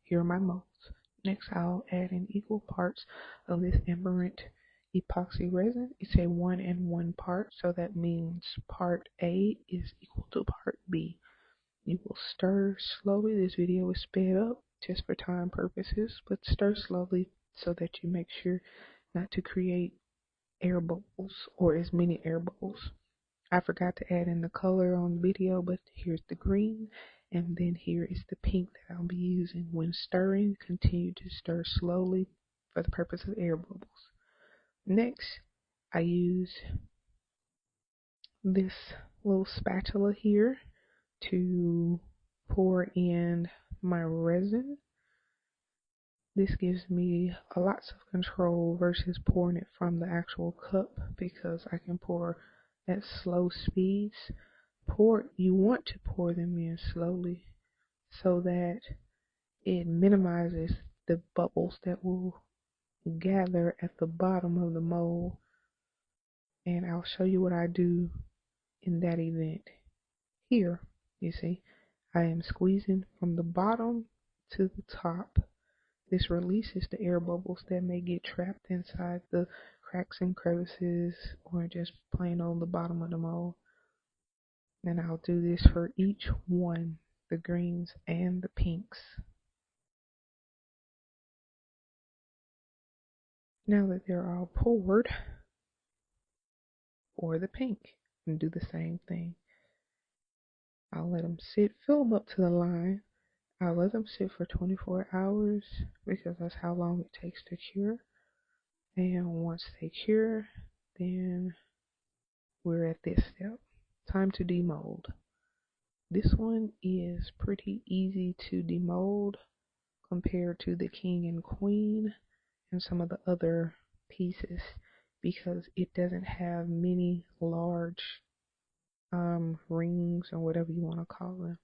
Here are my molds. Next, I'll add in equal parts of this Amberant epoxy resin. It's a 1 and 1 part, so that means part A is equal to part B. You will stir slowly. This video is sped up just for time purposes, but stir slowly so that you make sure not to create air bubbles or as many air bubbles. I forgot to add in the color on the video, but here's the green, and then here is the pink that I'll be using. When stirring, continue to stir slowly for the purpose of air bubbles. Next, I use this little spatula here to pour in my resin. This gives me a lots of control versus pouring it from the actual cup, because I can pour at slow speeds. You want to pour them in slowly so that it minimizes the bubbles that will gather at the bottom of the mold. And I'll show you what I do in that event. Here, you see, I am squeezing from the bottom to the top. This releases the air bubbles that may get trapped inside the cracks and crevices or just plain on the bottom of the mold. And I'll do this for each one, the greens and the pinks. Now that they're all poured, pour the pink and do the same thing. I'll let them sit, fill them up to the line. I'll let them sit for 24 hours because that's how long it takes to cure. And once they cure, then we're at this step. Time to demold. This one is pretty easy to demold compared to the king and queen and some of the other pieces, because it doesn't have many large rings or whatever you want to call them.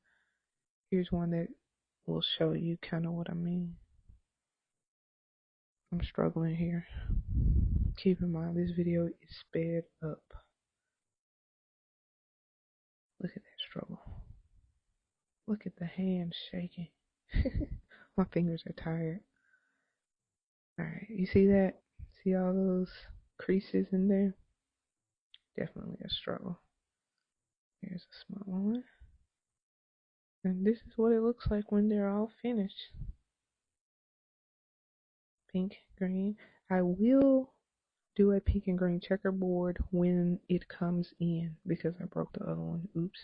Here's one that will show you kind of what I mean. I'm struggling here. Keep in mind, this video is sped up. Look at that struggle. Look at the hands shaking. My fingers are tired. Alright, you see that? See all those creases in there? Definitely a struggle. Here's a small one. And this is what it looks like when they're all finished. Pink, green. I will do a pink and green checkerboard when it comes in because I broke the other one. Oops.